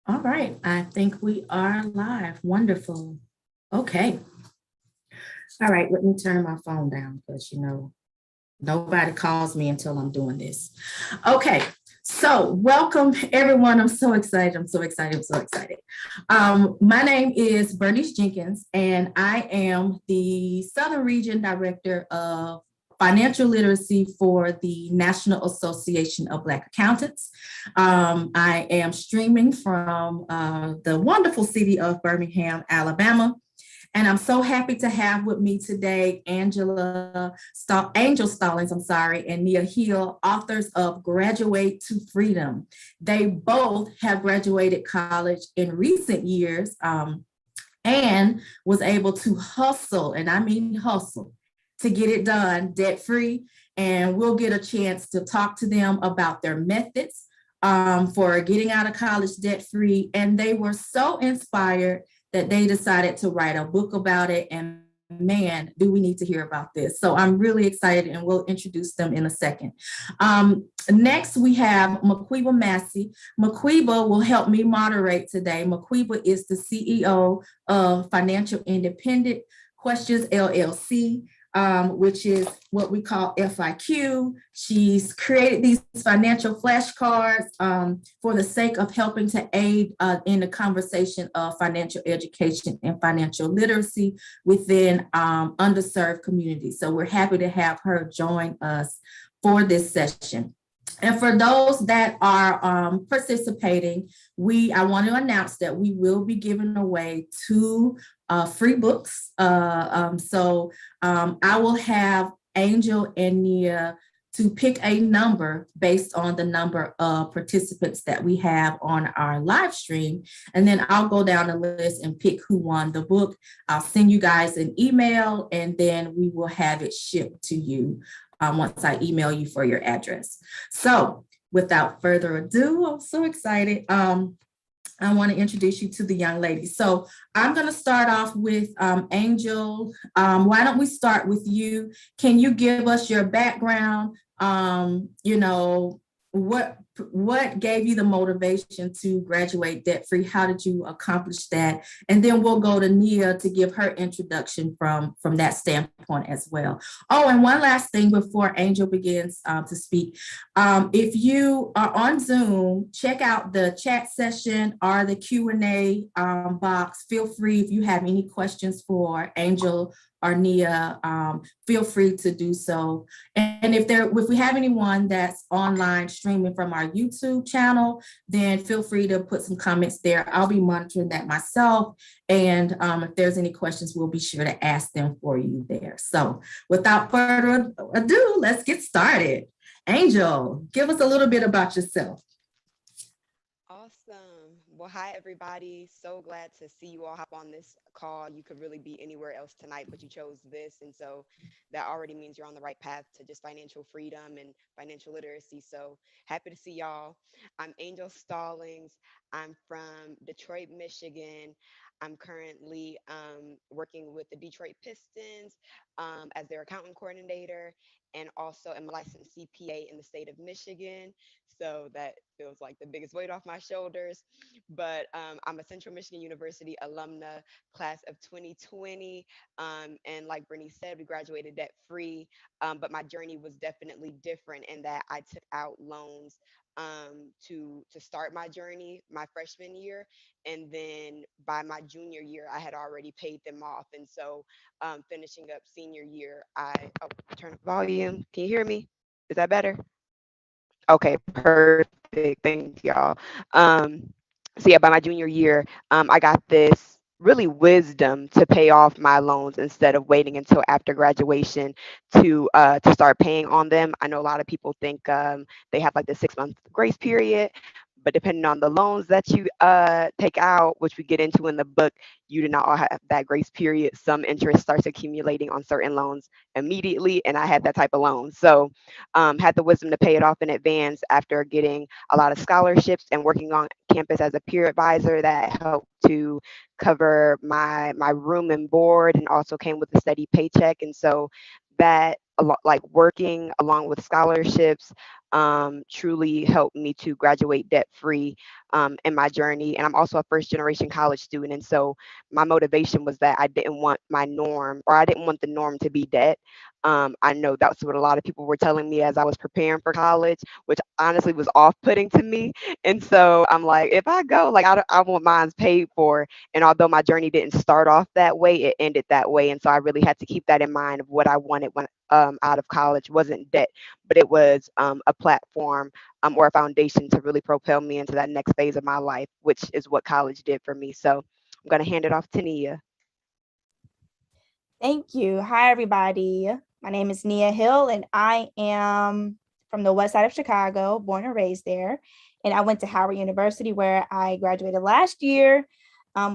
All right, I think we are live. Wonderful. Okay. All right, let me turn my phone down because nobody calls me until I'm doing this. Okay, so welcome everyone. I'm so excited. I'm so excited. I'm so excited. My name is Bernice Jenkins, and I am the Southern Region Director of Financial Literacy for the National Association of Black Accountants. I am streaming from the wonderful city of Birmingham, Alabama. And I'm so happy to have with me today Angel Stallings, and Nia Hill, authors of Graduate to Freedom. They both have graduated college in recent years and was able to hustle, and I mean hustle, to get it done debt free. And we'll get a chance to talk to them about their methods for getting out of college debt free. And they were so inspired that they decided to write a book about it. And man, do we need to hear about this. So I'm really excited, and we'll introduce them in a second. Next, we have Maquiba Massey. Maquiba will help me moderate today. Maquiba is the CEO of Financial Independent Questions LLC, which is what we call FIQ. She's created these financial flashcards for the sake of helping to aid in the conversation of financial education and financial literacy within underserved communities. So we're happy to have her join us for this session. And for those that are participating, I want to announce that we will be giving away two free books. I will have Angel and Nia to pick a number based on the number of participants that we have on our live stream. And then I'll go down the list and pick who won the book. I'll send you guys an email, and then we will have it shipped to you once I email you for your address. So without further ado, I'm so excited. I want to introduce you to the young ladies. So I'm going to start off with Angel. Why don't we start with you? Can you give us your background? What gave you the motivation to graduate debt free? How did you accomplish that? And then we'll go to Nia to give her introduction from that standpoint as well. Oh, and one last thing before Angel begins to speak. If you are on Zoom, check out the chat session or the Q&A box. Feel free, if you have any questions for Angel or Nia, feel free to do so. And if we have anyone that's online streaming from our YouTube channel, then feel free to put some comments there. I'll be monitoring that myself. And if there's any questions, we'll be sure to ask them for you there. So without further ado, let's get started. Angel, give us a little bit about yourself. Awesome. Well, hi, everybody. So glad to see you all hop on this call. You could really be anywhere else tonight, but you chose this. And so that already means you're on the right path to just financial freedom and financial literacy. So happy to see y'all. I'm Angel Stallings. I'm from Detroit, Michigan. I'm currently working with the Detroit Pistons as their accountant coordinator, and also am a licensed CPA in the state of Michigan. So that feels like the biggest weight off my shoulders. But I'm a Central Michigan University alumna, class of 2020. And like Bernice said, we graduated debt free. But my journey was definitely different in that I took out loans to start my journey my freshman year, and then by my junior year I had already paid them off. And so finishing up senior year, I turn up volume. Can you hear me? Is that better? Okay, perfect. Thank y'all. So yeah, by my junior year, I got this really wisdom to pay off my loans instead of waiting until after graduation to start paying on them. I know a lot of people think they have like the 6 month grace period, but depending on the loans that you take out, which we get into in the book, you do not all have that grace period. Some interest starts accumulating on certain loans immediately, and I had that type of loan. So had the wisdom to pay it off in advance after getting a lot of scholarships and working on campus as a peer advisor that helped to cover my room and board, and also came with a steady paycheck. And so that like working along with scholarships truly helped me to graduate debt free in my journey. And I'm also a first generation college student. And so my motivation was that I didn't want my norm, or I didn't want the norm to be debt. I know that's what a lot of people were telling me as I was preparing for college, which honestly was off putting to me. And so I'm like, if I go, like, I want mine's paid for. And although my journey didn't start off that way, it ended that way. And so I really had to keep that in mind of what I wanted when out of college wasn't debt, but it was a platform or a foundation to really propel me into that next phase of my life, which is what college did for me. So I'm going to hand it off to Nia. Thank you. Hi, everybody. My name is Nia Hill, and I am from the west side of Chicago, born and raised there. And I went to Howard University, where I graduated last year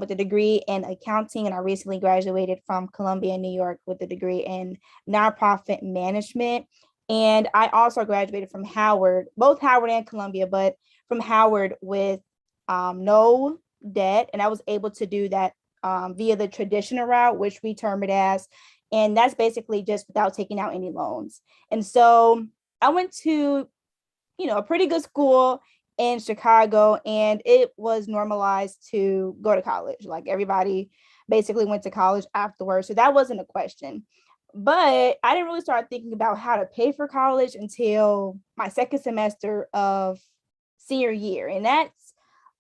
with a degree in accounting. And I recently graduated from Columbia, New York, with a degree in nonprofit management. And I also graduated from Howard, both Howard and Columbia, but from Howard with no debt. And I was able to do that via the traditional route, which we term it as. And that's basically just without taking out any loans. And so I went to, a pretty good school in Chicago, and it was normalized to go to college. Like everybody basically went to college afterwards. So that wasn't a question. But I didn't really start thinking about how to pay for college until my second semester of senior year. And that's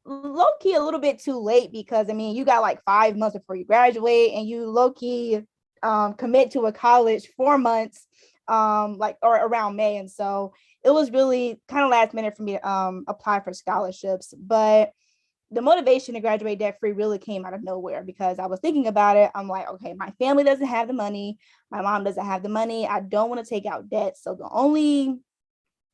low key a little bit too late because I mean, you got like 5 months before you graduate, and you low key commit to a college 4 months, like or around May. And so it was really kind of last minute for me to apply for scholarships. But the motivation to graduate debt free really came out of nowhere because I was thinking about it. I'm like, okay, my family doesn't have the money. My mom doesn't have the money. I don't want to take out debt. So the only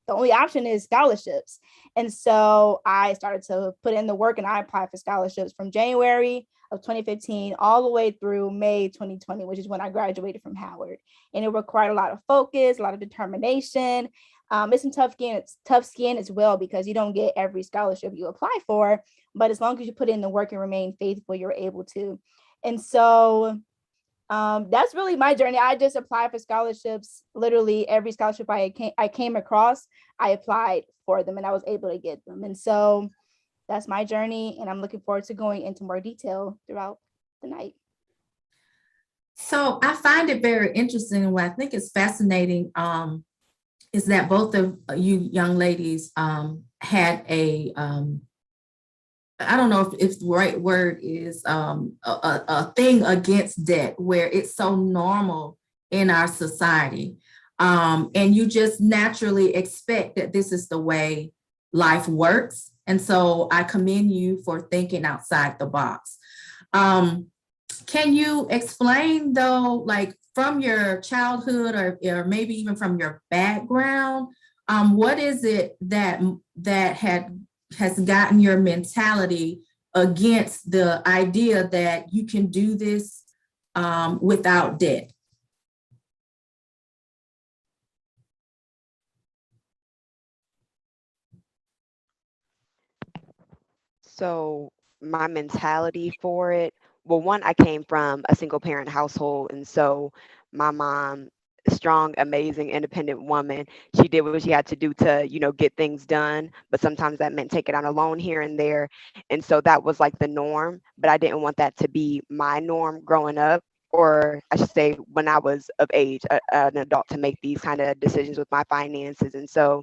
option is scholarships. And so I started to put in the work, and I applied for scholarships from January of 2015 all the way through May 2020, which is when I graduated from Howard. And it required a lot of focus, a lot of determination. It's some tough skin as well, because you don't get every scholarship you apply for, but as long as you put in the work and remain faithful, you're able to. And so that's really my journey. I just applied for scholarships. Literally every scholarship I came across, I applied for them, and I was able to get them. And so that's my journey, and I'm looking forward to going into more detail throughout the night. So I find it very interesting. And what I think is fascinating is that both of you young ladies had I don't know if the right word is a thing against debt, where it's so normal in our society. And you just naturally expect that this is the way life works. And so I commend you for thinking outside the box. Can you explain though, like from your childhood or maybe even from your background, what is it that has gotten your mentality against the idea that you can do this without debt? So my mentality for it, well, one, I came from a single parent household. And so my mom, strong, amazing, independent woman, she did what she had to do to, get things done. But sometimes that meant taking out a loan here and there. And so that was like the norm. But I didn't want that to be my norm growing up. Or I should say, when I was of age, an adult, to make these kind of decisions with my finances. And so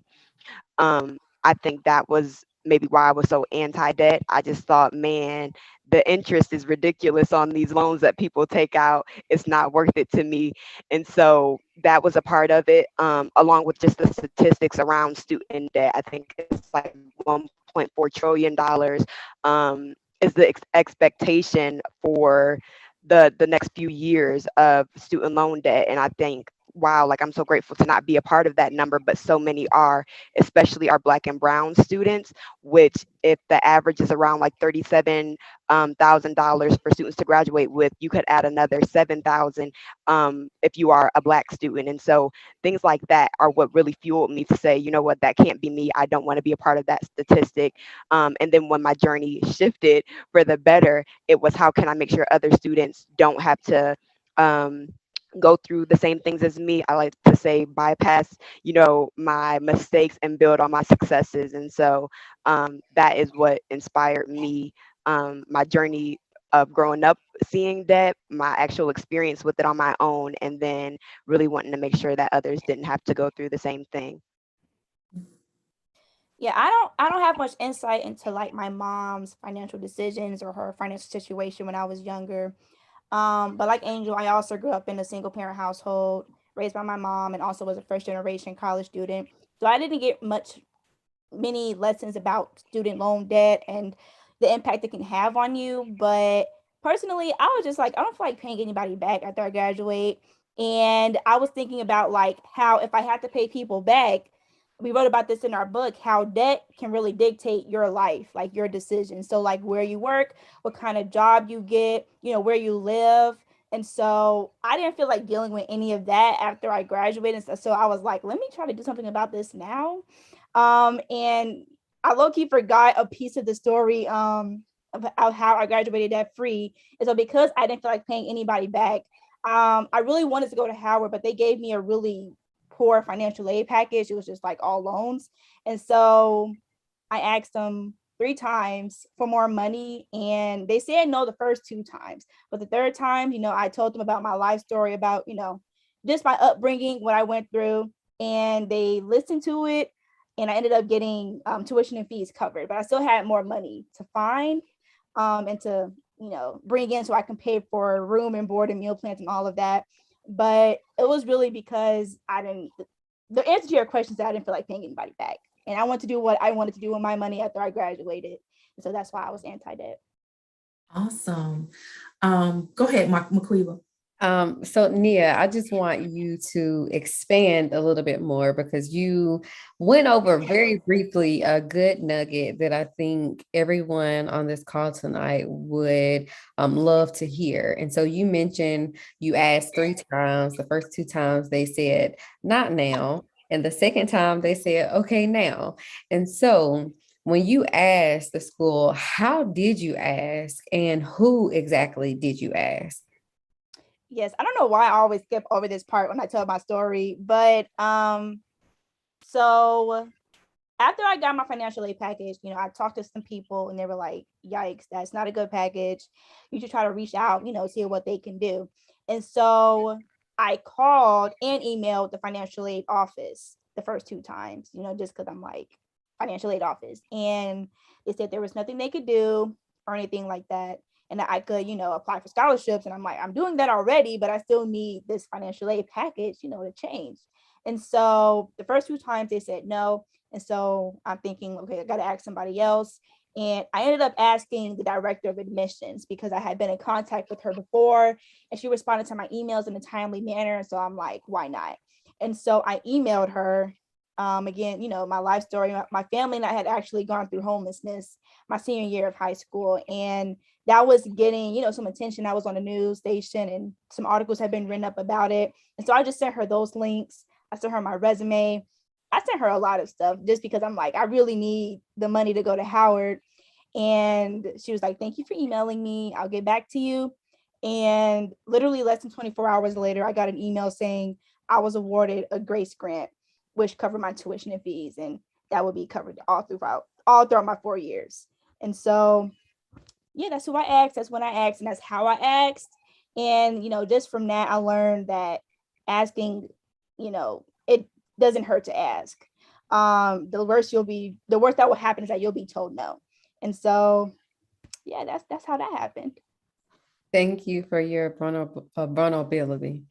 I think that was maybe why I was so anti-debt. I just thought, man, the interest is ridiculous on these loans that people take out. It's not worth it to me. And so that was a part of it, along with just the statistics around student debt. I think it's like $1.4 trillion is the expectation for the next few years of student loan debt. And I think, wow, like I'm so grateful to not be a part of that number, but so many are, especially our Black and Brown students, which if the average is around like $37,000 for students to graduate with, you could add another 7,000 if you are a Black student. And so things like that are what really fueled me to say, you know what, that can't be me. I don't want to be a part of that statistic. And then when my journey shifted for the better, it was how can I make sure other students don't have to go through the same things as me. I like to say bypass, my mistakes and build on my successes. And so that is what inspired me, my journey of growing up seeing debt, my actual experience with it on my own, and then really wanting to make sure that others didn't have to go through the same thing. Yeah, I don't have much insight into like my mom's financial decisions or her financial situation when I was younger. But like Angel, I also grew up in a single parent household, raised by my mom, and also was a first generation college student. So I didn't get many lessons about student loan debt and the impact it can have on you. But personally, I was just like, I don't feel like paying anybody back after I graduate. And I was thinking about like how if I had to pay people back, we wrote about this in our book, how debt can really dictate your life, like your decisions. So like where you work, what kind of job you get, where you live. And so I didn't feel like dealing with any of that after I graduated. So I was like, let me try to do something about this now. And I low key forgot a piece of the story of how I graduated debt free. And so because I didn't feel like paying anybody back, I really wanted to go to Howard, but they gave me a really poor financial aid package. It was just like all loans. And so I asked them 3 times for more money, and they said no the first 2 times. But the third time, I told them about my life story, about, just my upbringing, what I went through, and they listened to it. And I ended up getting tuition and fees covered, but I still had more money to find and to, bring in so I can pay for room and board and meal plans and all of that. But it was really because the answer to your question is that I didn't feel like paying anybody back. And I wanted to do what I wanted to do with my money after I graduated. And so that's why I was anti-debt. Awesome. Go ahead, Mark McQueen. So Nia, I just want you to expand a little bit more because you went over very briefly a good nugget that I think everyone on this call tonight would love to hear. And so you mentioned you asked 3 times. The first 2 times they said, not now. And the second time they said, okay, now. And so when you asked the school, how did you ask and who exactly did you ask? Yes, I don't know why I always skip over this part when I tell my story, but so after I got my financial aid package, I talked to some people and they were like, yikes, that's not a good package. You should try to reach out, see what they can do. And so I called and emailed the financial aid office the first 2 times, just because I'm like, financial aid office. And they said there was nothing they could do or anything like that. And that I could, apply for scholarships. And I'm like, I'm doing that already, but I still need this financial aid package, to change. And so the first 2 times they said no. And so I'm thinking, okay, I got to ask somebody else. And I ended up asking the director of admissions because I had been in contact with her before and she responded to my emails in a timely manner. So I'm like, why not? And so I emailed her. Again, my life story, my family and I had actually gone through homelessness my senior year of high school. And that was getting, some attention. I was on the news station and some articles had been written up about it. And so I just sent her those links. I sent her my resume. I sent her a lot of stuff just because I'm like, I really need the money to go to Howard. And she was like, thank you for emailing me. I'll get back to you. And literally less than 24 hours later, I got an email saying I was awarded a grace grant, which covered my tuition and fees. And that would be covered all throughout my 4 years. And so, yeah, that's who I asked. That's when I asked, and that's how I asked. And, just from that, I learned that asking, it doesn't hurt to ask. The worst that will happen is that you'll be told no. And so, yeah, that's how that happened. Thank you for your vulnerability.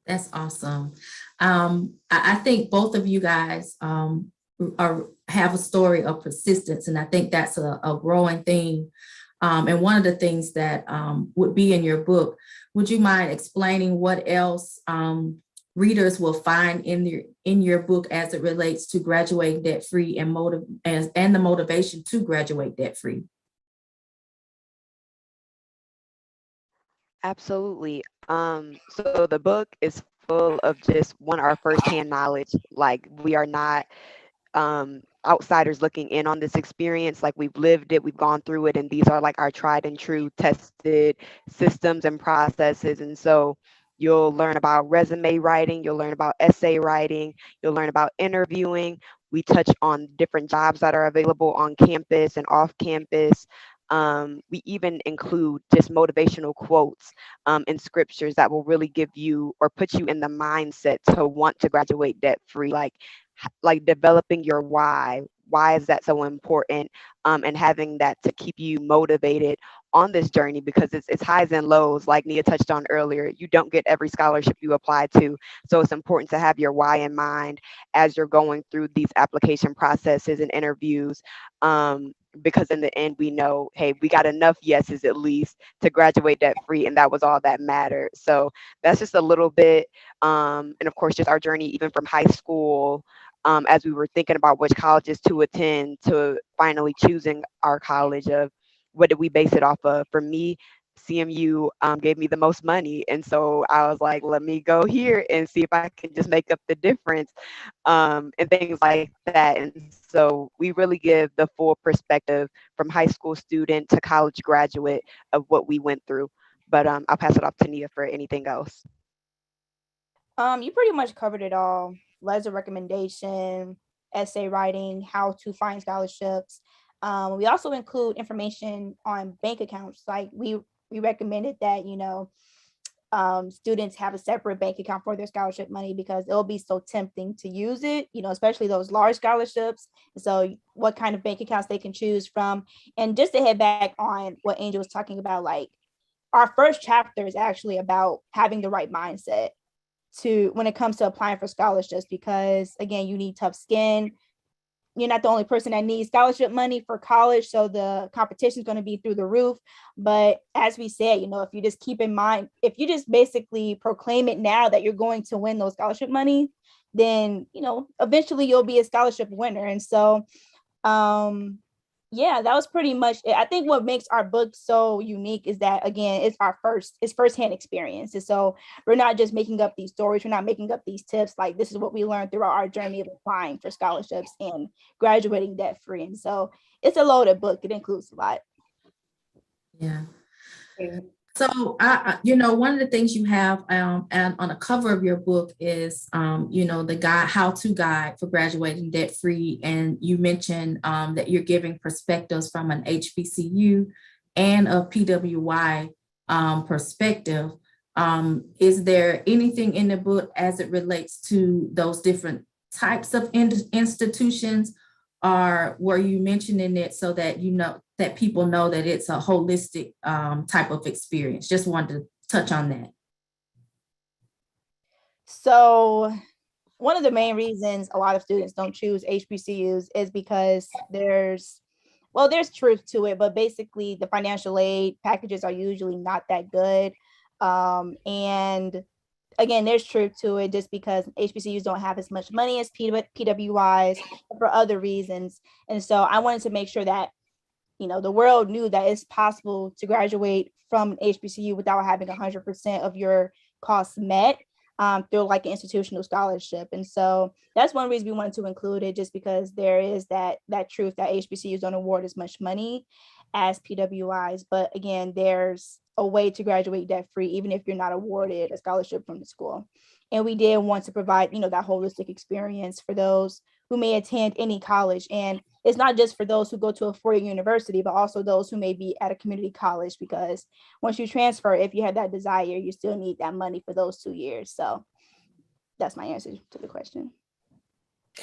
That's awesome. I think both of you guys have a story of persistence, and I think that's a growing theme. And one of the things that would be in your book, would you mind explaining what else readers will find in your book as it relates to graduating debt free and the motivation to graduate debt free? Absolutely. So the book is full of just our firsthand knowledge. Like we are not outsiders looking in on this experience. Like we've lived it, we've gone through it, and these are like our tried and true tested systems and processes. And so You'll learn about resume writing, you'll learn about essay writing, you'll learn about interviewing. We touch on different jobs that are available on campus and off campus. We even include just motivational quotes in scriptures that will really give you or put you in the mindset to want to graduate debt free. Like developing your why. Why is that so important? And having that to keep you motivated on this journey, because it's highs and lows, like Nia touched on earlier. You don't get every scholarship you apply to. So it's important to have your why in mind as you're going through these application processes and interviews. Because in the end, we know, hey, we got enough yeses at least to graduate debt free, and that was all that mattered. So that's just a little bit, and of course, just our journey, even from high school, as we were thinking about which colleges to attend, to finally choosing our college. Of what did we base it off of? For me, CMU gave me the most money, and so I was like, let me go here and see if I can just make up the difference, and things like that. And so we really give the full perspective from high school student to college graduate of what we went through. But I'll pass it off to Nia for anything else. You pretty much covered it all. Letters of recommendation, essay writing, how to find scholarships. We also include information on bank accounts. Like we recommended that, students have a separate bank account for their scholarship money, because it'll be so tempting to use it, especially those large scholarships. So what kind of bank accounts they can choose from. And just to head back on what Angel was talking about, like our first chapter is actually about having the right mindset to when it comes to applying for scholarships, because again, you need tough skin. You're not the only person that needs scholarship money for college, so the competition is going to be through the roof. But as we said, if you just keep in mind, if you just basically proclaim it now that you're going to win those scholarship money, then eventually you'll be a scholarship winner. And so yeah, that was pretty much it. I think what makes our book so unique is that, again, it's firsthand experience. And so we're not just making up these stories. We're not making up these tips. Like, this is what we learned throughout our journey of applying for scholarships and graduating debt free. And so it's a loaded book. It includes a lot. Yeah. So one of the things you have and on the cover of your book is, the how-to guide for graduating debt free. And you mentioned that you're giving perspectives from an HBCU and a PWI perspective. Is there anything in the book as it relates to those different types of institutions, or were you mentioning it so that that people know that it's a holistic type of experience? Just wanted to touch on that. So one of the main reasons a lot of students don't choose HBCUs is because there's truth to it, but basically the financial aid packages are usually not that good. And again, there's truth to it, just because HBCUs don't have as much money as PWIs for other reasons. And so I wanted to make sure that the world knew that it's possible to graduate from an HBCU without having 100% of your costs met through like an institutional scholarship. And so that's one reason we wanted to include it, just because there is that truth that HBCUs don't award as much money as PWIs. But again, there's a way to graduate debt free, even if you're not awarded a scholarship from the school. And we did want to provide, that holistic experience for those who may attend any college. And it's not just for those who go to a four-year university, but also those who may be at a community college, because once you transfer, if you have that desire, you still need that money for those 2 years. So that's my answer to the question.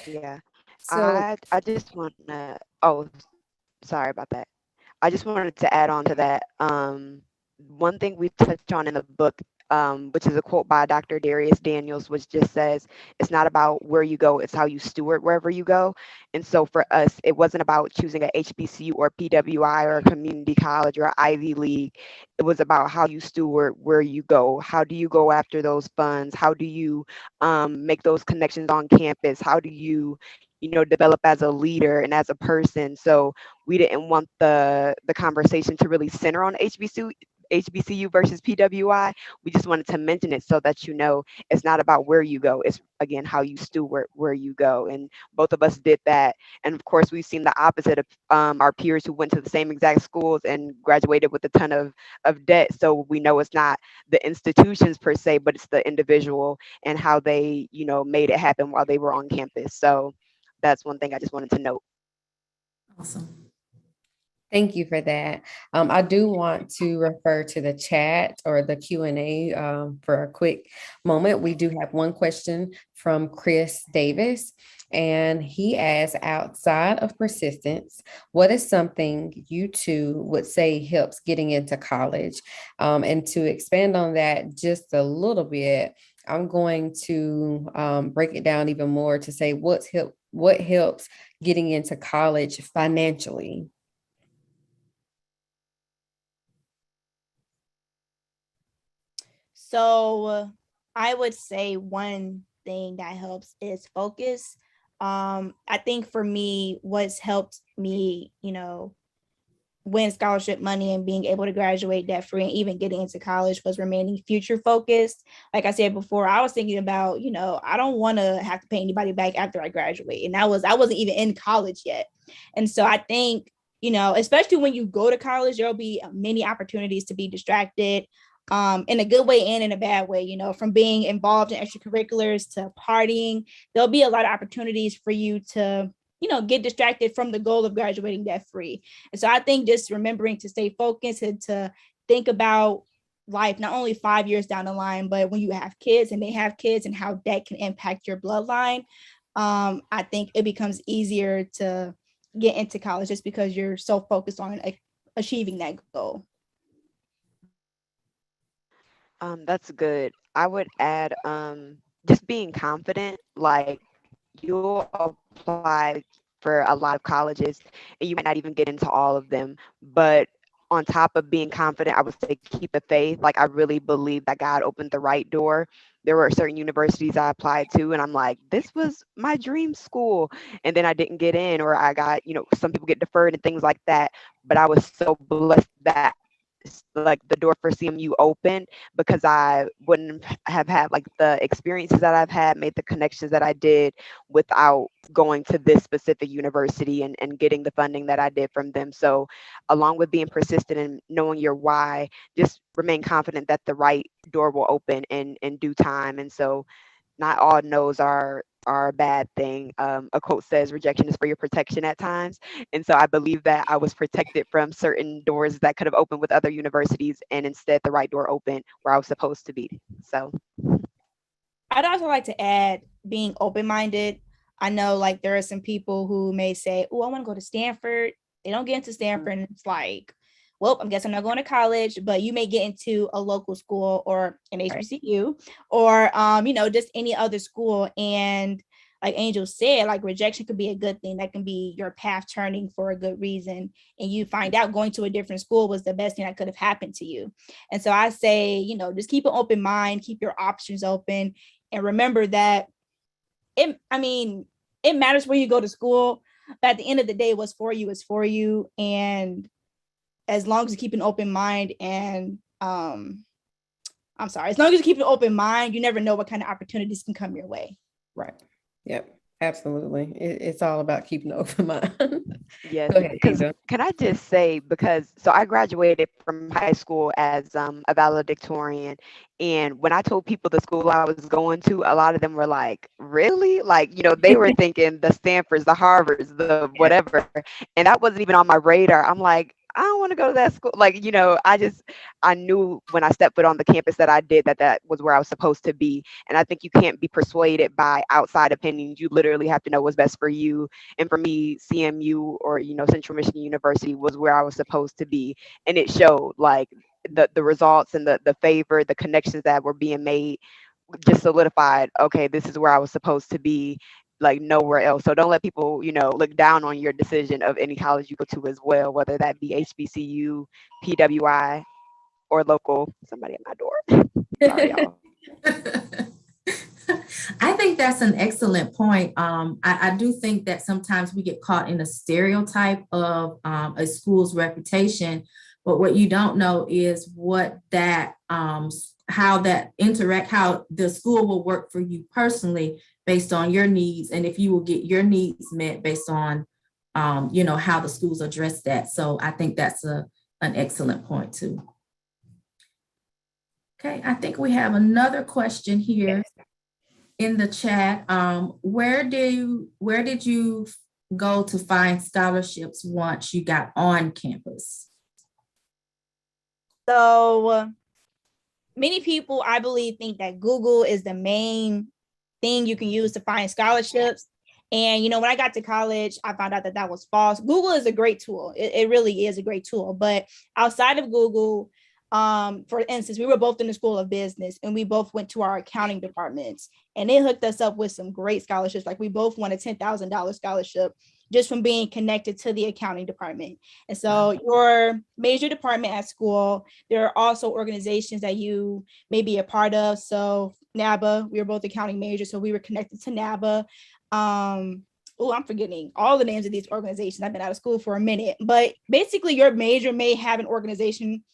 Yeah. So I just want to, oh, sorry about that. I just wanted to add on to that. One thing we touched on in the book, which is a quote by Dr. Darius Daniels, which just says, it's not about where you go, it's how you steward wherever you go. And so for us, it wasn't about choosing a HBCU or PWI or a community college or Ivy League. It was about how you steward where you go. How do you go after those funds? How do you make those connections on campus? How do you develop as a leader and as a person? So we didn't want the conversation to really center on HBCU HBCU versus PWI. We just wanted to mention it so that you know it's not about where you go. It's again how you steward where you go. And both of us did that. And of course, we've seen the opposite of our peers who went to the same exact schools and graduated with a ton of debt. So we know it's not the institutions per se, but it's the individual and how they, you know, made it happen while they were on campus. So that's one thing I just wanted to note. Awesome. Thank you for that. I do want to refer to the chat or the Q&A for a quick moment. We do have one question from Chris Davis, and he asks, outside of persistence, what is something you two would say helps getting into college? And to expand on that just a little bit, I'm going to break it down even more to say what helps getting into college financially. So I would say one thing that helps is focus. I think for me, what's helped me, win scholarship money and being able to graduate debt free and even getting into college was remaining future focused. Like I said before, I was thinking about, I don't want to have to pay anybody back after I graduate. And I wasn't even in college yet. And so I think, especially when you go to college, there'll be many opportunities to be distracted, in a good way and in a bad way, from being involved in extracurriculars to partying. There'll be a lot of opportunities for you to get distracted from the goal of graduating debt free. And so I think just remembering to stay focused and to think about life, not only 5 years down the line, but when you have kids and they have kids and how that can impact your bloodline. I think it becomes easier to get into college just because you're so focused on achieving that goal. That's good. I would add just being confident, like you'll apply for a lot of colleges and you might not even get into all of them. But on top of being confident, I would say keep the faith. Like I really believe that God opened the right door. There were certain universities I applied to, and I'm like, this was my dream school. And then I didn't get in, or I got, some people get deferred and things like that. But I was so blessed that like the door for CMU opened because I wouldn't have had like the experiences that I've had, made the connections that I did without going to this specific university and getting the funding that I did from them. So along with being persistent and knowing your why, just remain confident that the right door will open in due time. And so not all no's are a bad thing. A quote says rejection is for your protection at times. And so I believe that I was protected from certain doors that could have opened with other universities, and instead the right door opened where I was supposed to be. So I'd also like to add being open-minded. I know like there are some people who may say, oh, I want to go to Stanford. They don't get into Stanford and it's like, well, I guess I'm not going to college, but you may get into a local school or an HBCU or, just any other school. And like Angel said, like rejection could be a good thing. That can be your path turning for a good reason. And you find out going to a different school was the best thing that could have happened to you. And so I say, just keep an open mind, keep your options open, and remember that it matters where you go to school, but at the end of the day, what's for you is for you. And as long as you keep an open mind and as long as you keep an open mind, you never know what kind of opportunities can come your way. Right. Yep. Absolutely. It's all about keeping an open mind. yes, Go ahead, because Angel. can I just say, because so I graduated from high school as a valedictorian, and when I told people the school I was going to, a lot of them were like, really? Like, they were thinking the Stanfords, the Harvards, the whatever, and that wasn't even on my radar. I'm like, I don't want to go to that school. Like, I knew when I stepped foot on the campus that I did that was where I was supposed to be. And I think you can't be persuaded by outside opinions. You literally have to know what's best for you. And for me, CMU or, Central Michigan University was where I was supposed to be. And it showed like the results and the favor, the connections that were being made just solidified, okay, this is where I was supposed to be, like nowhere else. So don't let people, look down on your decision of any college you go to as well, whether that be HBCU, PWI, or local. Somebody at my door. Sorry, y'all. I think that's an excellent point. I do think that sometimes we get caught in a stereotype of a school's reputation, But what you don't know is what that, how the school will work for you personally based on your needs, and if you will get your needs met based on, how the schools address that. So I think that's an excellent point too. Okay, I think we have another question here in the chat. Where did you go to find scholarships once you got on campus? So many people, I believe, think that Google is the main thing you can use to find scholarships. And, when I got to college, I found out that that was false. Google is a great tool. It really is a great tool. But outside of Google, for instance, we were both in the School of Business and we both went to our accounting departments, and they hooked us up with some great scholarships. Like we both won a $10,000 scholarship just from being connected to the accounting department. And so your major department at school, there are also organizations that you may be a part of. So NABA, we were both accounting majors, so we were connected to NABA. I'm forgetting all the names of these organizations. I've been out of school for a minute, but basically your major may have an organization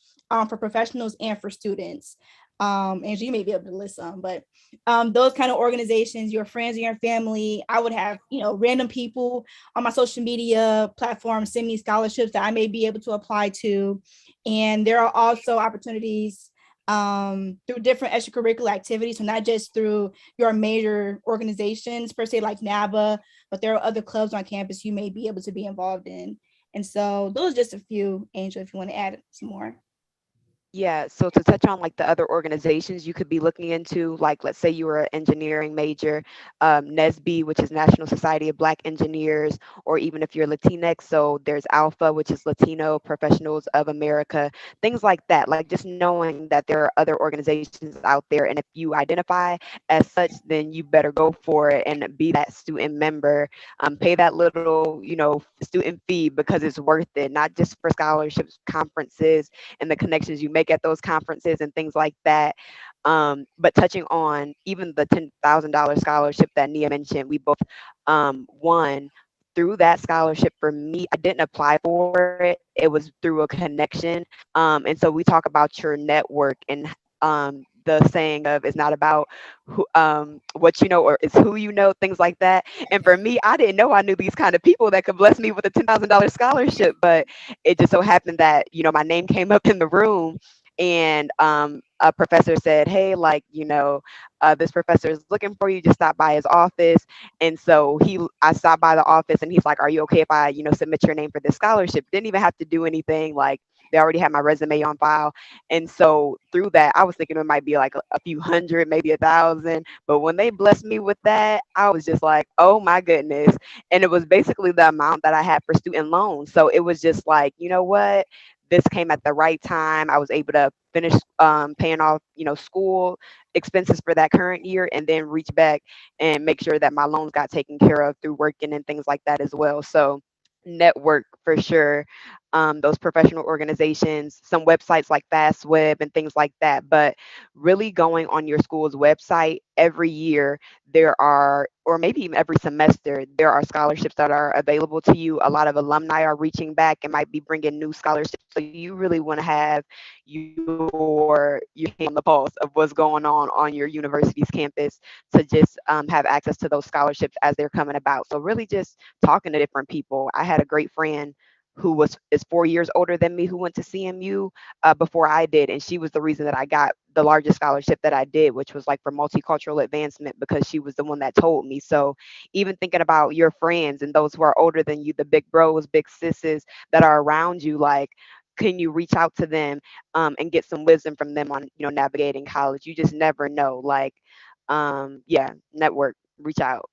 for professionals and for students. And you may be able to list some, but those kind of organizations, your friends and your family, I would have, random people on my social media platforms send me scholarships that I may be able to apply to. And there are also opportunities through different extracurricular activities, so not just through your major organizations per se, like NABA, but there are other clubs on campus you may be able to be involved in. And so those are just a few. Angel, if you want to add some more. Yeah, so to touch on like the other organizations you could be looking into, like let's say you were an engineering major, NSBE, which is National Society of Black Engineers, or even if you're Latinx, so there's Alpha, which is Latino Professionals of America, things like that. Like just knowing that there are other organizations out there, and if you identify as such, then you better go for it and be that student member. Pay that little, student fee because it's worth it, not just for scholarships, conferences, and the connections you make at those conferences and things like that. But touching on even the $10,000 scholarship that Nia mentioned, we both won through that scholarship. For me, I didn't apply for it. It was through a connection. And so we talk about your network, and the saying of it's not about who, what you know, or it's who you know, things like that. And for me, I didn't know I knew these kind of people that could bless me with a $10,000 scholarship, but it just so happened that, my name came up in the room, and a professor said, hey, like, this professor is looking for you, just stop by his office. And so I stopped by the office, and he's like, are you okay if I, submit your name for this scholarship? Didn't even have to do anything. Like, they already had my resume on file. And so through that, I was thinking it might be like a few hundred, maybe 1,000. But when they blessed me with that, I was just like, oh my goodness. And it was basically the amount that I had for student loans. So it was just like, you know what? This came at the right time. I was able to finish paying off, school expenses for that current year, and then reach back and make sure that my loans got taken care of through working and things like that as well. So network for sure. Those professional organizations, some websites like FastWeb and things like that. But really going on your school's website every year, there are, or maybe even every semester, there are scholarships that are available to you. A lot of alumni are reaching back and might be bringing new scholarships. So you really want to have your hand on the pulse of what's going on your university's campus to just have access to those scholarships as they're coming about. So really just talking to different people. I had a great friend who is 4 years older than me, who went to CMU before I did, and she was the reason that I got the largest scholarship that I did, which was like for multicultural advancement, because she was the one that told me. So even thinking about your friends and those who are older than you, the big bros, big sisters that are around you, like, can you reach out to them and get some wisdom from them on, navigating college? You just never know. Like, network, reach out.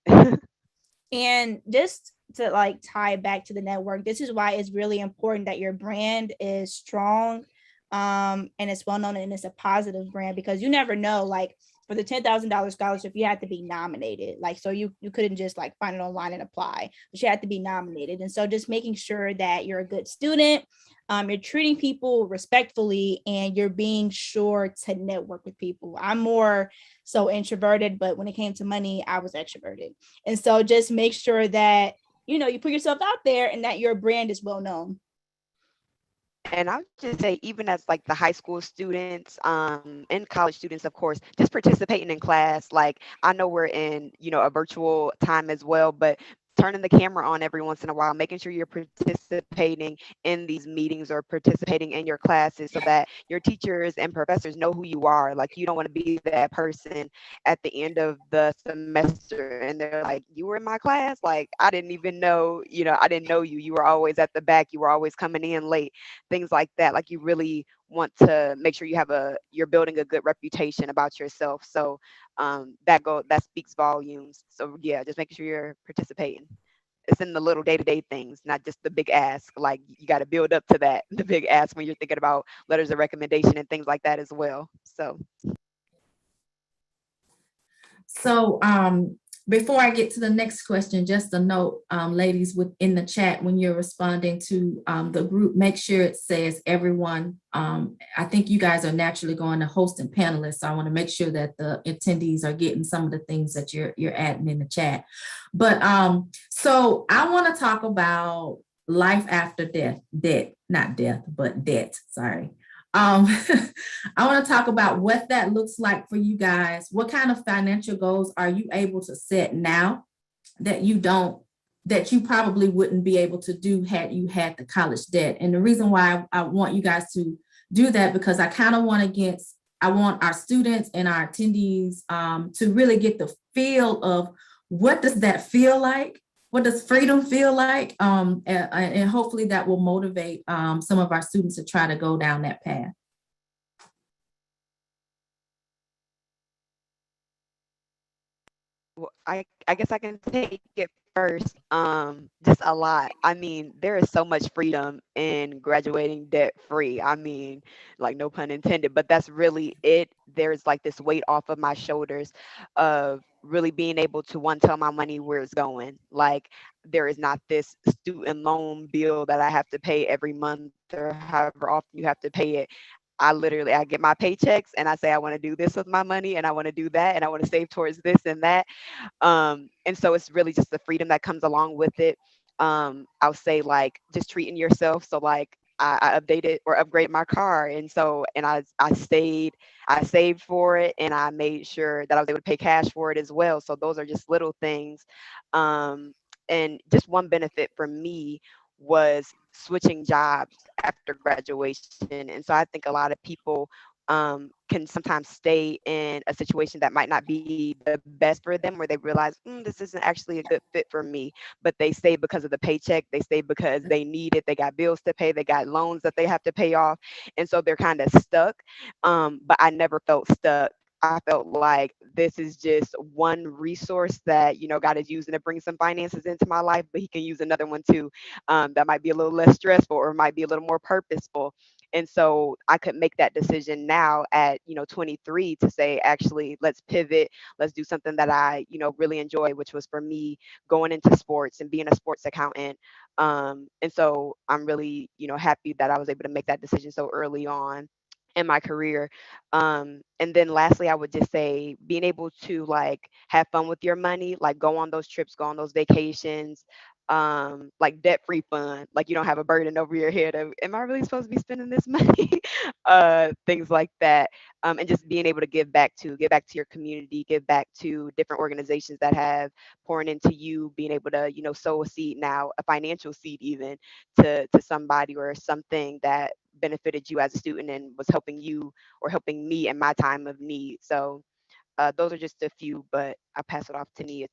And just to like tie back to the network, this is why it's really important that your brand is strong and it's well known and it's a positive brand, because you never know, like for the $10,000 scholarship, you had to be nominated. Like, so you couldn't just like find it online and apply, but you had to be nominated. And so just making sure that you're a good student, you're treating people respectfully, and you're being sure to network with people. I'm more so introverted, but when it came to money, I was extroverted. And so just make sure that, you put yourself out there and that your brand is well known. And I would just say, even as like the high school students, and college students, of course, just participating in class. Like, I know we're in, a virtual time as well, but turning the camera on every once in a while, making sure you're participating in these meetings or participating in your classes so that your teachers and professors know who you are. Like, you don't want to be that person at the end of the semester and they're like, you were in my class? Like, I didn't even know, I didn't know you. You were always at the back. You were always coming in late, things like that. Like, you really want to make sure you're building a good reputation about yourself. So that speaks volumes. So yeah, just making sure you're participating. It's in the little day-to-day things, not just the big ask. Like, you got to build up to that, the big ask, when you're thinking about letters of recommendation and things like that as well. So So before I get to the next question, just a note, ladies, within the chat, when you're responding to the group, make sure it says everyone. I think you guys are naturally going to host and panelists. So I want to make sure that the attendees are getting some of the things that you're adding in the chat. But so I want to talk about life after death, not death, but debt. Sorry. I want to talk about what that looks like for you guys. What kind of financial goals are you able to set now that you probably wouldn't be able to do had you had the college debt? And the reason why I want you guys to do that, because I kind of I want our students and our attendees to really get the feel of what does that feel like? What does freedom feel like? And hopefully that will motivate some of our students to try to go down that path. well, I guess I can take it first. Just a lot. I mean, there is so much freedom in graduating debt free. I mean, like, no pun intended, but that's really it. There's like this weight off of my shoulders of really being able to, one, tell my money where it's going. Like, there is not this student loan bill that I have to pay every month or however often you have to pay it. I get my paychecks and I say I want to do this with my money and I want to do that and I want to save towards this and that. And so it's really just the freedom that comes along with it. I'll say, like, just treating yourself. So, like, I updated or upgraded my car, and so, and I saved for it, and I made sure that I was able to pay cash for it as well. So those are just little things. And just one benefit for me was switching jobs after graduation. And so I think a lot of people can sometimes stay in a situation that might not be the best for them, where they realize, this isn't actually a good fit for me. But they stay because of the paycheck. They stay because they need it. They got bills to pay. They got loans that they have to pay off. And so they're kind of stuck. But I never felt stuck. I felt like this is just one resource that, God is using to bring some finances into my life, but He can use another one too, that might be a little less stressful or might be a little more purposeful. And so I could make that decision now at, 23, to say, actually, let's pivot. Let's do something that I, really enjoy, which was, for me, going into sports and being a sports accountant. And so I'm really, happy that I was able to make that decision so early on in my career. And then lastly, I would just say, being able to, like, have fun with your money, like, go on those trips, go on those vacations, like, debt free fun. Like, you don't have a burden over your head of, am I really supposed to be spending this money? Things like that. And just being able to give back to your community, give back to different organizations that have poured into you, being able to, sow a seed, now a financial seed even, to somebody or something that benefited you as a student and was helping you or helping me in my time of need. So those are just a few, but I pass it off to Nia.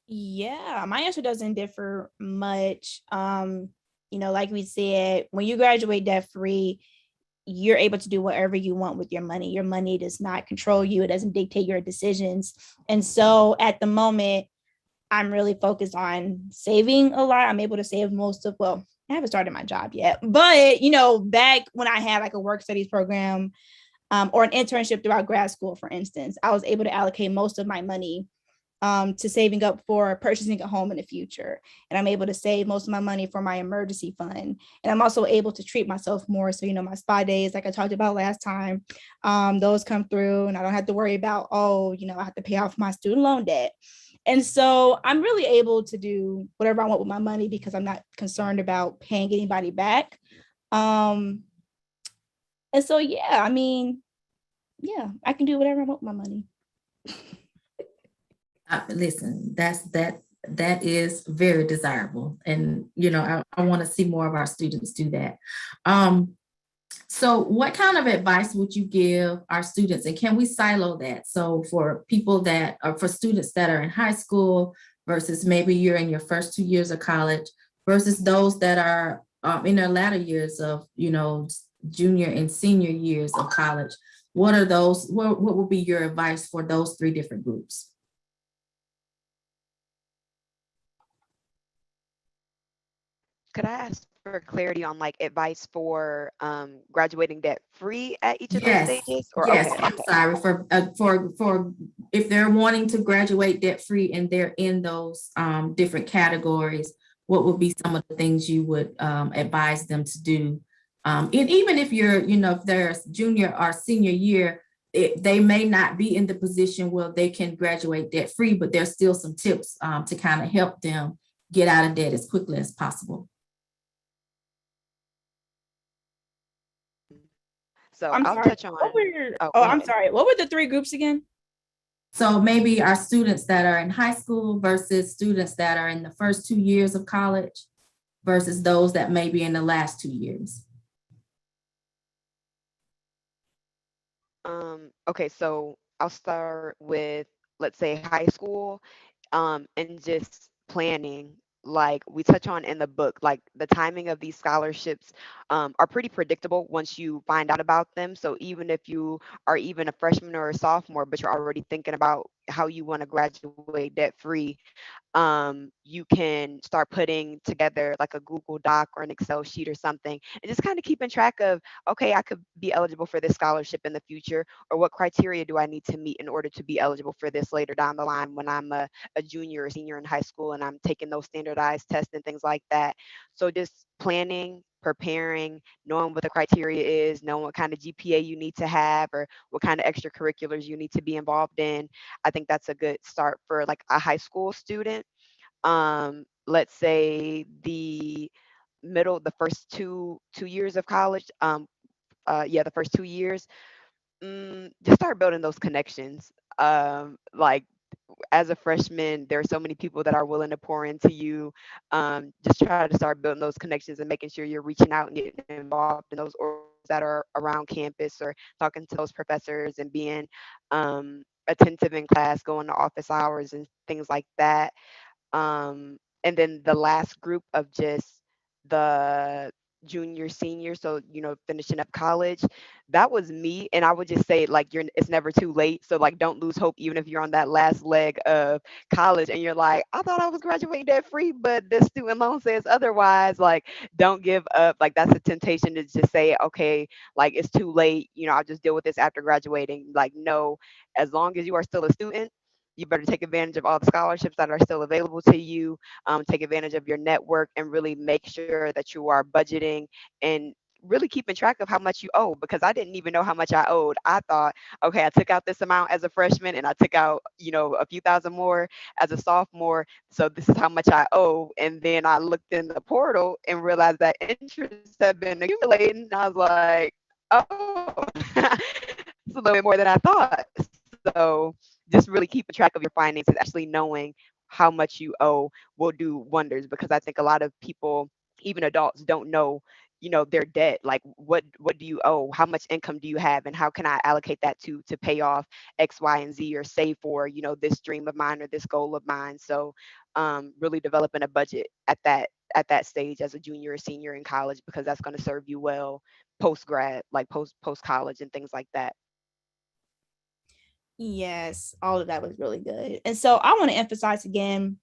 Yeah, my answer doesn't differ much. Like we said, when you graduate debt free, you're able to do whatever you want with your money. Your money does not control you. It doesn't dictate your decisions. And so at the moment, I'm really focused on saving a lot. I'm able to save I haven't started my job yet, but back when I had like a work studies program, or an internship throughout grad school, for instance, I was able to allocate most of my money to saving up for purchasing a home in the future. And I'm able to save most of my money for my emergency fund. And I'm also able to treat myself more. So, my spa days, like I talked about last time, those come through and I don't have to worry about, I have to pay off my student loan debt. And so I'm really able to do whatever I want with my money because I'm not concerned about paying anybody back. And so, yeah, I mean, yeah, I can do whatever I want with my money. Listen, that is very desirable. And, I want to see more of our students do that. So what kind of advice would you give our students? And can we silo that? So for people that are, for students that are in high school versus maybe you're in your first 2 years of college versus those that are in their latter years of, junior and senior years of college. What are those, what would be your advice for those three different groups? Could I ask for clarity on like advice for graduating debt free at each of those Yes, stages? Or yes, okay, I'm okay. sorry, for if they're wanting to graduate debt free and they're in those different categories, what would be some of the things you would advise them to do? And even if you're, if they're junior or senior year, they may not be in the position where they can graduate debt free, but there's still some tips to kind of help them get out of debt as quickly as possible. So I'm I'll sorry. touch on. I'm ahead. sorry. What were the three groups again? So maybe our students that are in high school versus students that are in the first 2 years of college versus those that may be in the last 2 years. Okay, so I'll start with, let's say, high school, and just planning. Like we touch on in the book, like the timing of these scholarships are pretty predictable once you find out about them. So even if you are even a freshman or a sophomore, but you're already thinking about how you want to graduate debt free, you can start putting together like a Google Doc or an Excel sheet or something, and just kind of keeping track of, okay, I could be eligible for this scholarship in the future, or what criteria do I need to meet in order to be eligible for this later down the line when I'm a junior or senior in high school and I'm taking those standardized tests and things like that. So just planning, preparing, knowing what the criteria is, knowing what kind of GPA you need to have or what kind of extracurriculars you need to be involved in. I think that's a good start for like a high school student. Let's say the first two years of college. Yeah, the first 2 years. Just start building those connections. Like as a freshman, there are so many people that are willing to pour into you. Just try to start building those connections and making sure you're reaching out and getting involved in those orgs that are around campus or talking to those professors and being attentive in class, going to office hours and things like that. And then the last group of just the junior senior, so finishing up college, that was me. And I would just say like it's never too late, so like don't lose hope even if you're on that last leg of college and you're like, I thought I was graduating debt free, but the student loan says otherwise. Like don't give up. Like that's a temptation to just say, okay, like it's too late, I'll just deal with this after graduating. Like no, as long as you are still a student, you better take advantage of all the scholarships that are still available to you. Take advantage of your network and really make sure that you are budgeting and really keeping track of how much you owe, because I didn't even know how much I owed. I thought, okay, I took out this amount as a freshman and I took out, a few thousand more as a sophomore. So this is how much I owe. And then I looked in the portal and realized that interest had been accumulating. And I was like, oh, it's a little bit more than I thought. So just really keeping track of your finances, actually knowing how much you owe will do wonders, because I think a lot of people, even adults, don't know, their debt. Like what do you owe? How much income do you have? And how can I allocate that to pay off X, Y, and Z, or save for, this dream of mine or this goal of mine. So really developing a budget at that stage as a junior or senior in college, because that's going to serve you well post grad, like post college and things like that. Yes, all of that was really good. And so I want to emphasize again,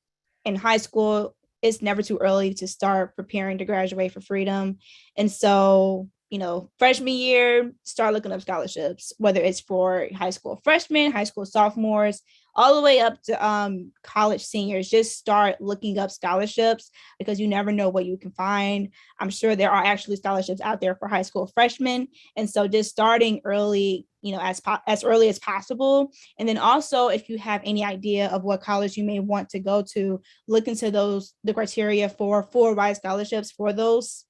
in high school, it's never too early to start preparing to graduate for freedom. And so, freshman year, start looking up scholarships, whether it's for high school freshmen, high school sophomores, all the way up to college seniors. Just start looking up scholarships because you never know what you can find. I'm sure there are actually scholarships out there for high school freshmen. And so just starting early, as early as possible. And then also, if you have any idea of what college you may want to go to, look into the criteria for full ride scholarships for those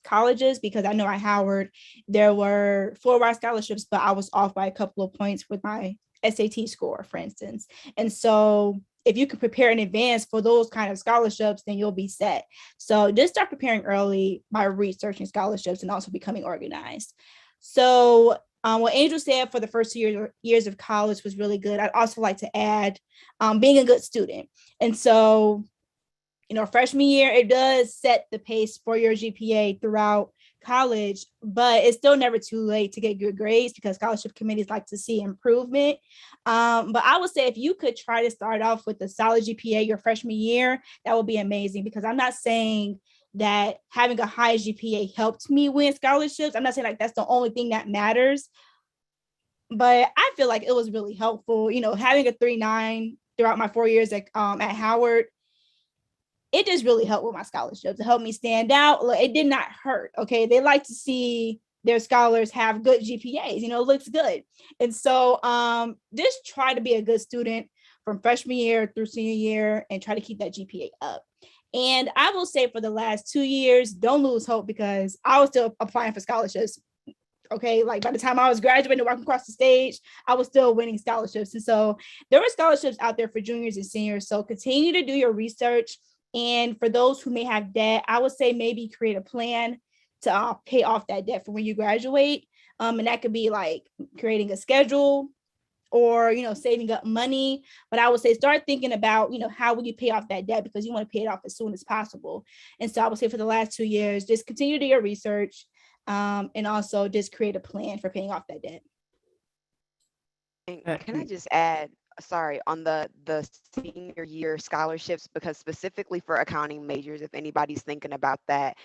colleges, because I know at Howard there were full ride scholarships, but I was off by a couple of points with my SAT score, for instance. And so if you can prepare in advance for those kind of scholarships, then you'll be set. So just start preparing early by researching scholarships and also becoming organized. So what Angel said for the first 2 years of college was really good. I'd also like to add being a good student. And so, freshman year, it does set the pace for your GPA throughout college, but it's still never too late to get good grades because scholarship committees like to see improvement. But I would say if you could try to start off with a solid GPA your freshman year, that would be amazing, because I'm not saying that having a high GPA helped me win scholarships. I'm not saying like that's the only thing that matters, but I feel like it was really helpful. Having a 3.9 throughout my 4 years at Howard, it just really helped with my scholarships. It helped me stand out. It did not hurt. Okay. They like to see their scholars have good GPAs, it looks good. And so just try to be a good student from freshman year through senior year and try to keep that GPA up. And I will say for the last 2 years, don't lose hope, because I was still applying for scholarships. Okay. Like by the time I was graduating and walking across the stage, I was still winning scholarships. And so there were scholarships out there for juniors and seniors. So continue to do your research. And for those who may have debt, I would say maybe create a plan to pay off that debt for when you graduate. And that could be like creating a schedule or, saving up money. But I would say start thinking about, how will you pay off that debt, because you want to pay it off as soon as possible. And so I would say for the last 2 years, just continue to do your research and also just create a plan for paying off that debt. And can I just add, sorry, on the senior year scholarships, because specifically for accounting majors, if anybody's thinking about that,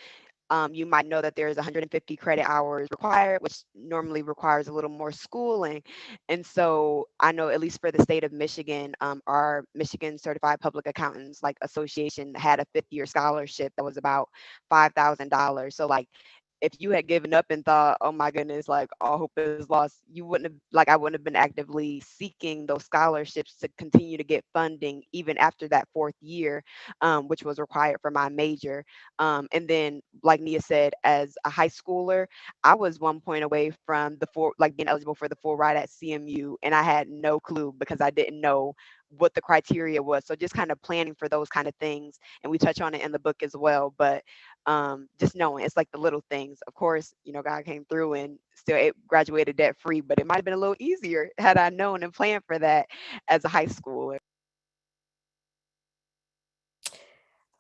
you might know that there's 150 credit hours required, which normally requires a little more schooling. And so I know, at least for the state of Michigan, our Michigan Certified Public Accountants Association had a 5th-year scholarship that was about $5,000. So like, if you had given up and thought, oh my goodness, like all hope is lost, I wouldn't have been actively seeking those scholarships to continue to get funding even after that 4th year, which was required for my major. And then, like Nia said, as a high schooler, I was 1 point away from being eligible for the full ride at CMU, and I had no clue because I didn't know what the criteria was. So just kind of planning for those kind of things, and we touch on it in the book as well. But just knowing it's like the little things. Of course, God came through and still graduated debt free, but it might have been a little easier had I known and planned for that as a high schooler.